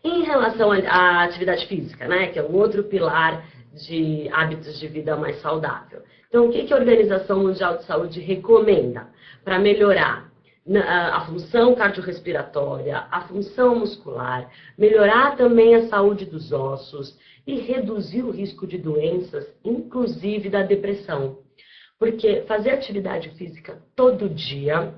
Em relação à atividade física, né, que é um outro pilar de hábitos de vida mais saudável. Então, o que a Organização Mundial de Saúde recomenda para melhorar a função cardiorrespiratória, a função muscular, melhorar também a saúde dos ossos e reduzir o risco de doenças, inclusive da depressão? Porque fazer atividade física todo dia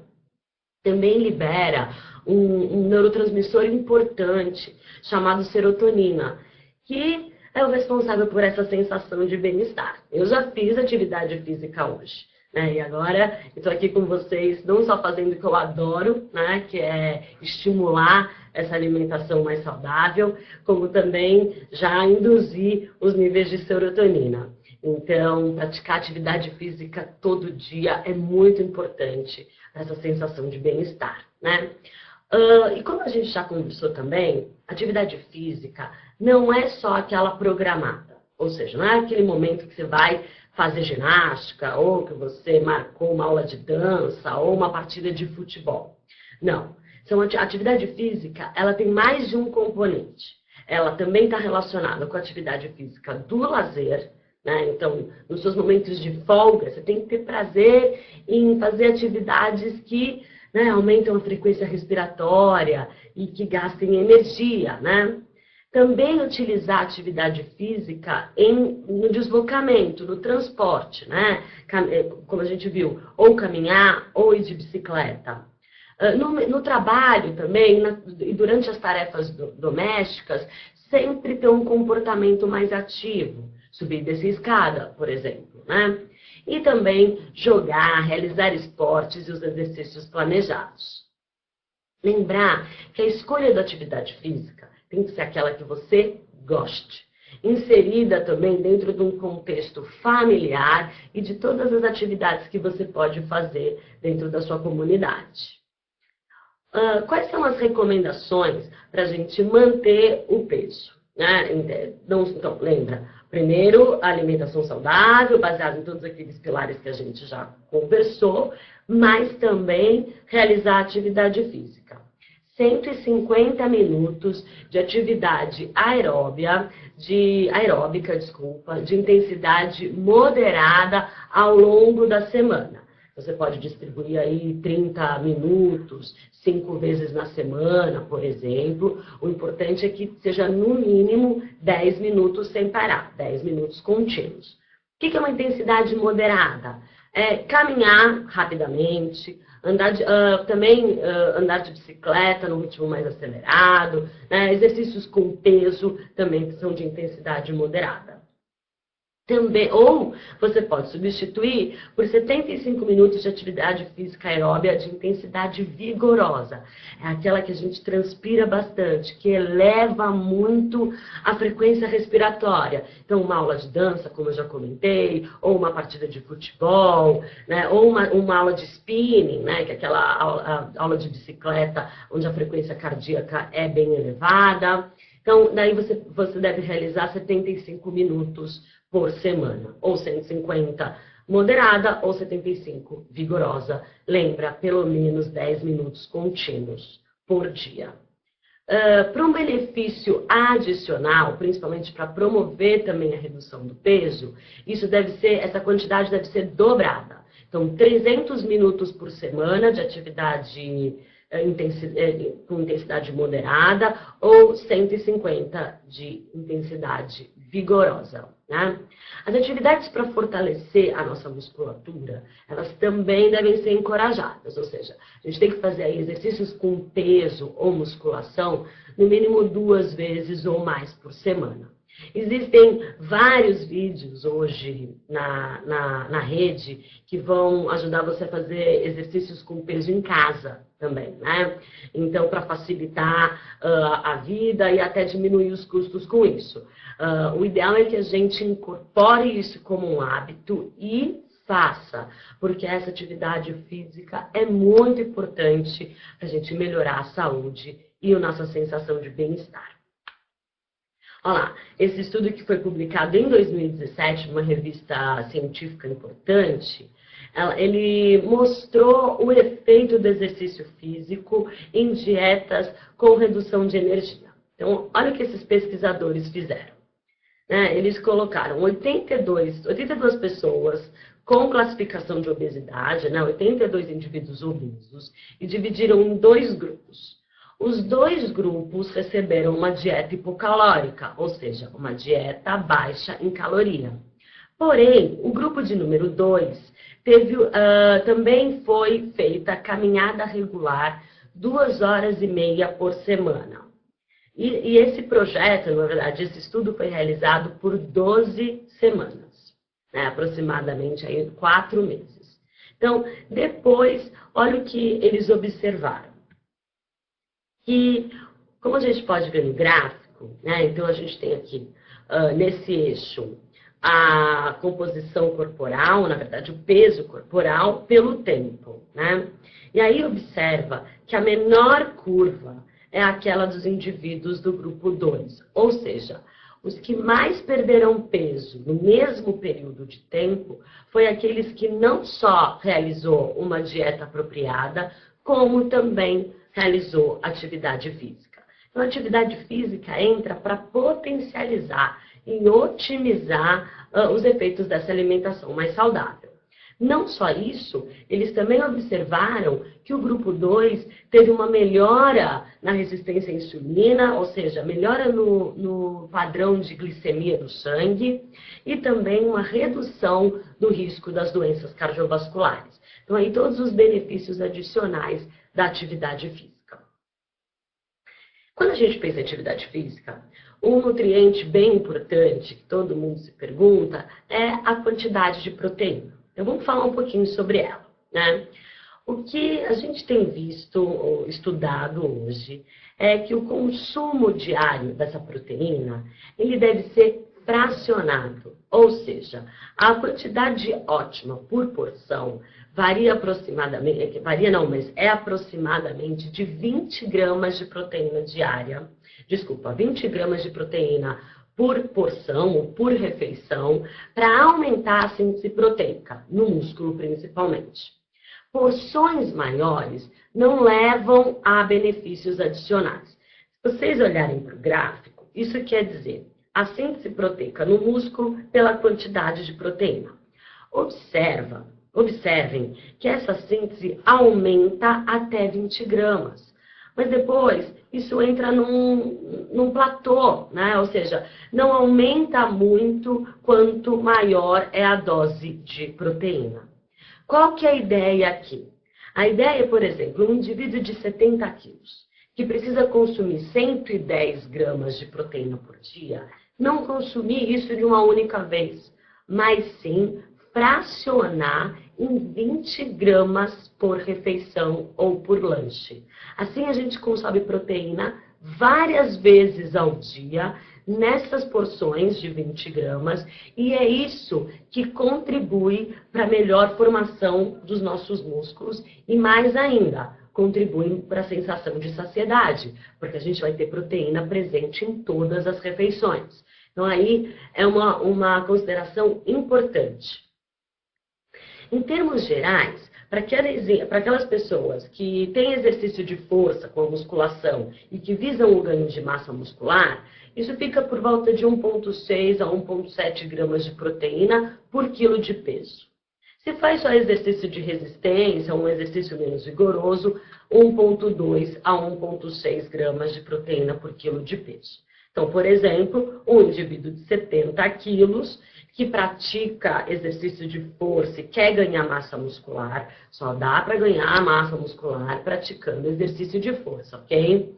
também libera um neurotransmissor importante chamado serotonina, que é o responsável por essa sensação de bem-estar. Eu já fiz atividade física hoje, né? E agora estou aqui com vocês, não só fazendo o que eu adoro, né? Que é estimular essa alimentação mais saudável, como também já induzir os níveis de serotonina. Então, praticar atividade física todo dia é muito importante para essa sensação de bem-estar, né? E como a gente já conversou também, atividade física não é só aquela programada. Ou seja, não é aquele momento que você vai fazer ginástica, ou que você marcou uma aula de dança, ou uma partida de futebol. Não. A atividade física, ela tem mais de um componente. Ela também está relacionada com a atividade física do lazer, né? Então, nos seus momentos de folga, você tem que ter prazer em fazer atividades que, né, aumentam a frequência respiratória e que gastem energia, né? Também utilizar a atividade física no deslocamento, no transporte, né? Como a gente viu, ou caminhar ou ir de bicicleta. No trabalho também, e durante as tarefas domésticas, sempre ter um comportamento mais ativo. Subir e descer escada, por exemplo, né? E também jogar, realizar esportes e os exercícios planejados. Lembrar que a escolha da atividade física tem que ser aquela que você goste. Inserida também dentro de um contexto familiar e de todas as atividades que você pode fazer dentro da sua comunidade. Quais são as recomendações para a gente manter o peso, né? Então, lembra, primeiro, a alimentação saudável, baseada em todos aqueles pilares que a gente já conversou, mas também realizar atividade física. 150 minutos de atividade aeróbica, de intensidade moderada ao longo da semana. Você pode distribuir aí 30 minutos, 5 vezes na semana, por exemplo. O importante é que seja no mínimo 10 minutos sem parar, 10 minutos contínuos. O que é uma intensidade moderada? É caminhar rapidamente, andar de bicicleta no ritmo mais acelerado, né? Exercícios com peso também que são de intensidade moderada. Também, ou você pode substituir por 75 minutos de atividade física aeróbia de intensidade vigorosa. É aquela que a gente transpira bastante, que eleva muito a frequência respiratória. Então, uma aula de dança, como eu já comentei, ou uma partida de futebol, né? Ou uma aula de spinning, né? Que é aquela aula de bicicleta onde a frequência cardíaca é bem elevada. Então, daí você deve realizar 75 minutos por semana, ou 150 moderada, ou 75 vigorosa. Lembra, pelo menos 10 minutos contínuos por dia. Para um benefício adicional, principalmente para promover também a redução do peso, essa quantidade deve ser dobrada. Então, 300 minutos por semana de atividade com intensidade moderada ou 150 de intensidade vigorosa, né? As atividades para fortalecer a nossa musculatura, elas também devem ser encorajadas, ou seja, a gente tem que fazer aí exercícios com peso ou musculação no mínimo 2 vezes ou mais por semana. Existem vários vídeos hoje na rede que vão ajudar você a fazer exercícios com peso em casa também, né? Então, para facilitar a vida e até diminuir os custos com isso. O ideal é que a gente incorpore isso como um hábito e faça, porque essa atividade física é muito importante para a gente melhorar a saúde e a nossa sensação de bem-estar. Olha lá, esse estudo que foi publicado em 2017, numa revista científica importante, ele mostrou o efeito do exercício físico em dietas com redução de energia. Então, olha o que esses pesquisadores fizeram. Né? Eles colocaram 82 pessoas com classificação de obesidade, né? 82 indivíduos obesos, e dividiram em 2 grupos. Os 2 grupos receberam uma dieta hipocalórica, ou seja, uma dieta baixa em caloria. Porém, o grupo de número 2 também foi feita caminhada regular 2h30 por semana. E esse projeto, na verdade, esse estudo foi realizado por 12 semanas, né, aproximadamente aí 4 meses. Então, depois, olha o que eles observaram. Que, como a gente pode ver no gráfico, né, então a gente tem aqui, nesse eixo, a composição corporal, na verdade, o peso corporal pelo tempo, né? E aí observa que a menor curva é aquela dos indivíduos do grupo 2, ou seja, os que mais perderam peso no mesmo período de tempo foi aqueles que não só realizou uma dieta apropriada, como também realizou atividade física. Então, a atividade física entra para potencializar e otimizar os efeitos dessa alimentação mais saudável. Não só isso, eles também observaram que o grupo 2 teve uma melhora na resistência à insulina, ou seja, melhora no padrão de glicemia do sangue e também uma redução do risco das doenças cardiovasculares. Então, aí todos os benefícios adicionais da atividade física. Quando a gente pensa em atividade física, um nutriente bem importante que todo mundo se pergunta é a quantidade de proteína. Então, vamos falar um pouquinho sobre ela, né? O que a gente tem visto ou estudado hoje é que o consumo diário dessa proteína, ele deve ser fracionado, ou seja, a quantidade ótima por porção varia aproximadamente, é aproximadamente de 20 gramas de proteína diária, 20 gramas de proteína por porção ou por refeição, para aumentar a síntese proteica, no músculo principalmente. Porções maiores não levam a benefícios adicionais. Se vocês olharem para o gráfico, isso quer dizer a síntese proteica no músculo pela quantidade de proteína. Observem que essa síntese aumenta até 20 gramas. Mas depois, isso entra num platô, né? Ou seja, não aumenta muito quanto maior é a dose de proteína. Qual que é a ideia aqui? A ideia é, por exemplo, um indivíduo de 70 quilos, que precisa consumir 110 gramas de proteína por dia, não consumir isso de uma única vez, mas sim fracionar em 20 gramas por refeição ou por lanche. Assim a gente consome proteína várias vezes ao dia, nessas porções de 20 gramas, e é isso que contribui para a melhor formação dos nossos músculos e, mais ainda, contribui para a sensação de saciedade, porque a gente vai ter proteína presente em todas as refeições. Então, aí é uma consideração importante. Em termos gerais, para aquelas pessoas que têm exercício de força com a musculação e que visam o ganho de massa muscular, isso fica por volta de 1,6 a 1,7 gramas de proteína por quilo de peso. Se faz só exercício de resistência, um exercício menos vigoroso, 1,2 a 1,6 gramas de proteína por quilo de peso. Então, por exemplo, um indivíduo de 70 quilos que pratica exercício de força e quer ganhar massa muscular, só dá para ganhar massa muscular praticando exercício de força, ok?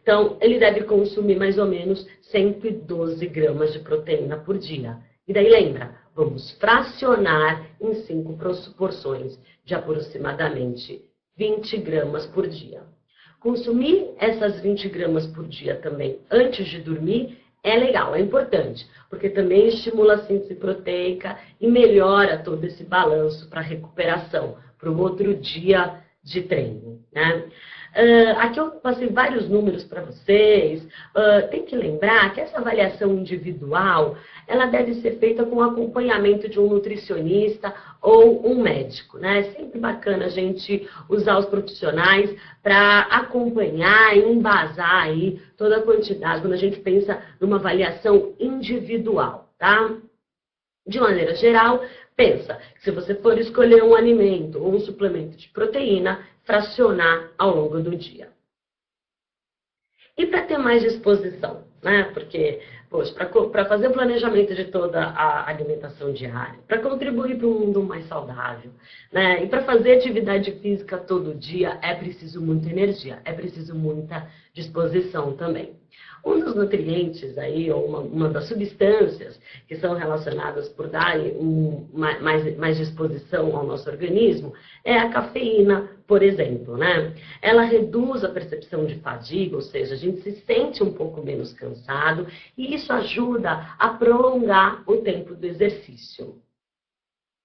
Então, ele deve consumir mais ou menos 112 gramas de proteína por dia. E daí lembra, vamos fracionar em 5 porções de aproximadamente 20 gramas por dia. Consumir essas 20 gramas por dia também antes de dormir é legal, é importante, porque também estimula a síntese proteica e melhora todo esse balanço para recuperação, para o outro dia de treino, né? Aqui eu passei vários números para vocês. Tem que lembrar que essa avaliação individual, ela deve ser feita com acompanhamento de um nutricionista ou um médico, né? É sempre bacana a gente usar os profissionais para acompanhar e embasar aí toda a quantidade, quando a gente pensa numa avaliação individual, tá? De maneira geral, pensa que se você for escolher um alimento ou um suplemento de proteína, fracionar ao longo do dia. E para ter mais disposição, né? Porque, poxa, para fazer o planejamento de toda a alimentação diária, para contribuir para um mundo mais saudável, né? E para fazer atividade física todo dia, é preciso muita energia, é preciso muita disposição também. Um dos nutrientes aí, ou uma das substâncias que são relacionadas por dar mais disposição ao nosso organismo é a cafeína, por exemplo, né? Ela reduz a percepção de fadiga, ou seja, a gente se sente um pouco menos cansado e isso ajuda a prolongar o tempo do exercício.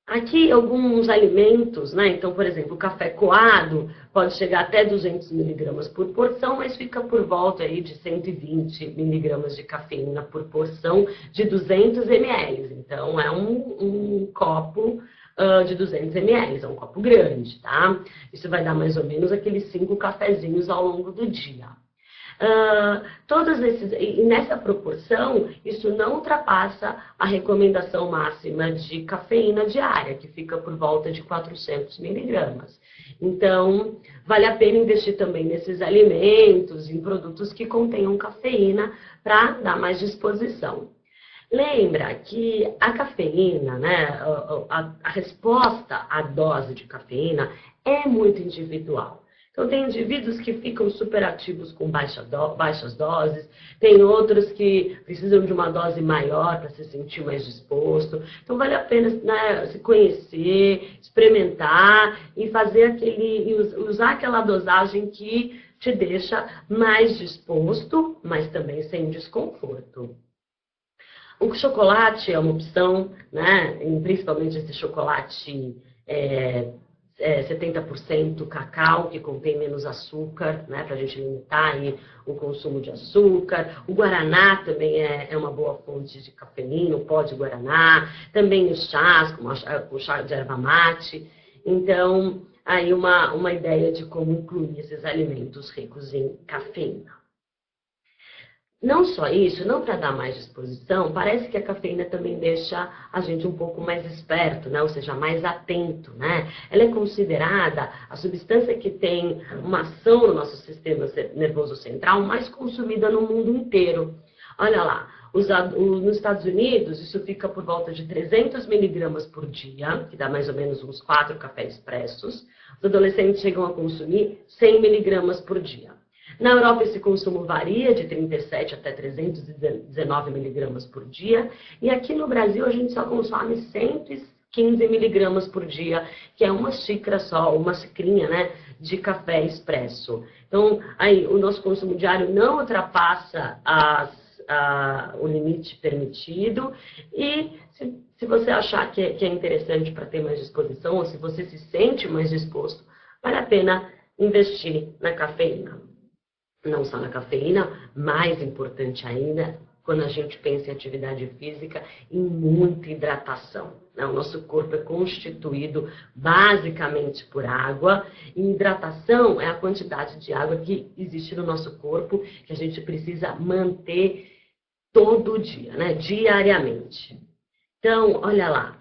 Aqui alguns alimentos, né? Então, por exemplo, o café coado pode chegar até 200 miligramas por porção, mas fica por volta aí de 120 miligramas de cafeína por porção de 200 ml. Então, é um copo de 200 ml, é um copo grande, tá? Isso vai dar mais ou menos aqueles 5 cafezinhos ao longo do dia. E nessa proporção, isso não ultrapassa a recomendação máxima de cafeína diária, que fica por volta de 400 miligramas. Então, vale a pena investir também nesses alimentos, em produtos que contenham cafeína, para dar mais disposição. Lembra que a cafeína, né, a resposta à dose de cafeína é muito individual. Então, tem indivíduos que ficam superativos com baixas doses, tem outros que precisam de uma dose maior para se sentir mais disposto. Então, vale a pena, né, se conhecer, experimentar e usar aquela dosagem que te deixa mais disposto, mas também sem desconforto. O chocolate é uma opção, né, principalmente esse chocolate 70% cacau, que contém menos açúcar, né, para a gente limitar aí o consumo de açúcar. O guaraná também é uma boa fonte de cafeína, o pó de guaraná. Também os chás, como o chá de erva mate. Então, aí uma ideia de como incluir esses alimentos ricos em cafeína. Não só isso, não para dar mais disposição, parece que a cafeína também deixa a gente um pouco mais esperto, né? Ou seja, mais atento, né? Ela é considerada a substância que tem uma ação no nosso sistema nervoso central mais consumida no mundo inteiro. Olha lá, nos Estados Unidos isso fica por volta de 300 miligramas por dia, que dá mais ou menos uns 4 cafés expressos. Os adolescentes chegam a consumir 100 miligramas por dia. Na Europa, esse consumo varia de 37 até 319 miligramas por dia. E aqui no Brasil, a gente só consome 115 miligramas por dia, que é uma xícara só, uma xicrinha, né, de café expresso. Então, aí, o nosso consumo diário não ultrapassa o limite permitido. E se você achar que é interessante para ter mais disposição, ou se você se sente mais disposto, vale a pena investir na cafeína. Não só na cafeína, mais importante ainda, quando a gente pensa em atividade física, em muita hidratação. O nosso corpo é constituído basicamente por água, e hidratação é a quantidade de água que existe no nosso corpo, que a gente precisa manter todo dia, né? Diariamente. Então, olha lá.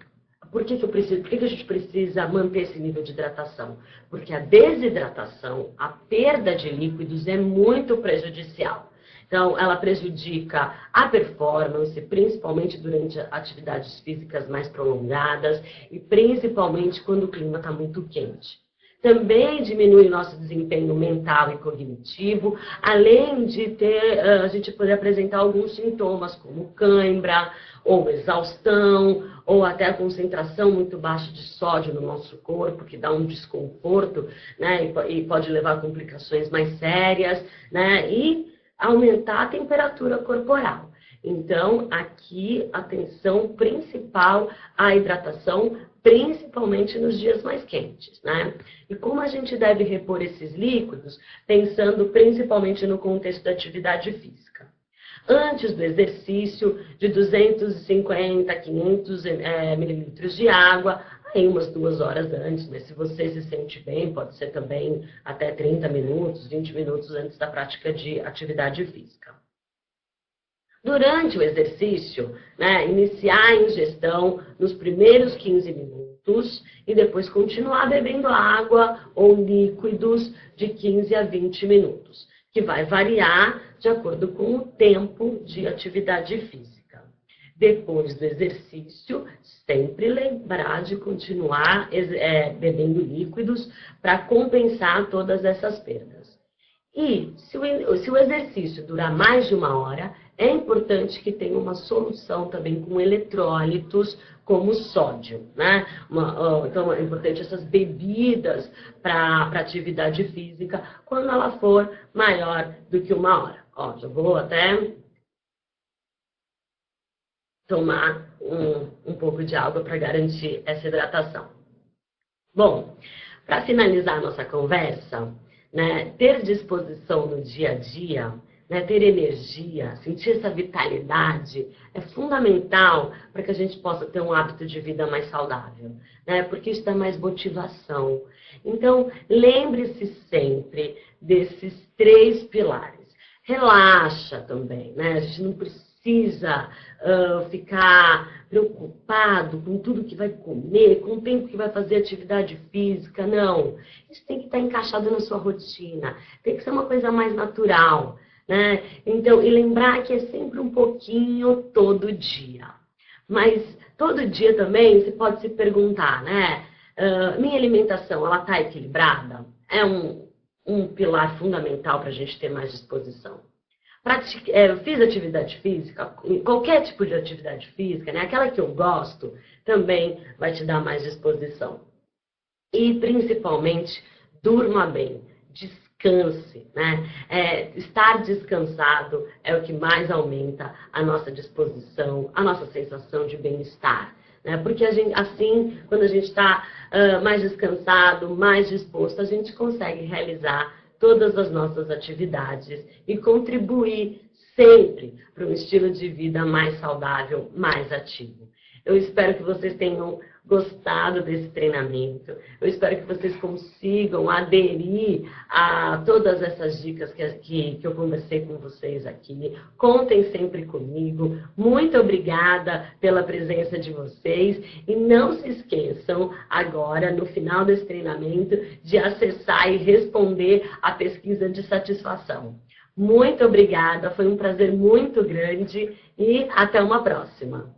Por que a gente precisa manter esse nível de hidratação? Porque a desidratação, a perda de líquidos é muito prejudicial. Então, ela prejudica a performance, principalmente durante atividades físicas mais prolongadas e principalmente quando o clima está muito quente. Também diminui o nosso desempenho mental e cognitivo, além de a gente poder apresentar alguns sintomas como cãibra, ou exaustão, ou até a concentração muito baixa de sódio no nosso corpo, que dá um desconforto, né, e pode levar a complicações mais sérias, né, e aumentar a temperatura corporal. Então, aqui, atenção principal à hidratação principalmente nos dias mais quentes, né? E como a gente deve repor esses líquidos, pensando principalmente no contexto da atividade física. Antes do exercício, de 250 a 500 mililitros de água, aí umas 2 horas antes, mas se você se sente bem, pode ser também até 30 minutos, 20 minutos antes da prática de atividade física. Durante o exercício, né, iniciar a ingestão nos primeiros 15 minutos e depois continuar bebendo água ou líquidos de 15 a 20 minutos, que vai variar de acordo com o tempo de atividade física. Depois do exercício, sempre lembrar de continuar bebendo líquidos para compensar todas essas perdas. E se o exercício durar mais de 1 hora, é importante que tenha uma solução também com eletrólitos, como sódio, né? Então, é importante essas bebidas para atividade física, quando ela for maior do que 1 hora. Ó, já vou até tomar um pouco de água para garantir essa hidratação. Bom, para finalizar a nossa conversa, né, ter disposição no dia a dia, né, ter energia, sentir essa vitalidade é fundamental para que a gente possa ter um hábito de vida mais saudável, né, porque isso dá mais motivação. Então, lembre-se sempre desses 3 pilares. Relaxa também, né? A gente não precisa ficar preocupado com tudo que vai comer, com o tempo que vai fazer atividade física, não. Isso tem que estar encaixado na sua rotina, tem que ser uma coisa mais natural, né? Então, e lembrar que é sempre um pouquinho todo dia. Mas todo dia também você pode se perguntar, né? Minha alimentação, ela está equilibrada? É um pilar fundamental para a gente ter mais disposição. Fiz atividade física, qualquer tipo de atividade física, né? Aquela que eu gosto, também vai te dar mais disposição. E, principalmente, durma bem, descanse, né? Estar descansado é o que mais aumenta a nossa disposição, a nossa sensação de bem-estar. Né? Porque assim, quando a gente está mais descansado, mais disposto, a gente consegue realizar todas as nossas atividades e contribuir sempre para um estilo de vida mais saudável, mais ativo. Eu espero que vocês tenham gostado desse treinamento. Eu espero que vocês consigam aderir a todas essas dicas que eu conversei com vocês aqui. Contem sempre comigo. Muito obrigada pela presença de vocês. E não se esqueçam, agora, no final desse treinamento, de acessar e responder a pesquisa de satisfação. Muito obrigada, foi um prazer muito grande e até uma próxima.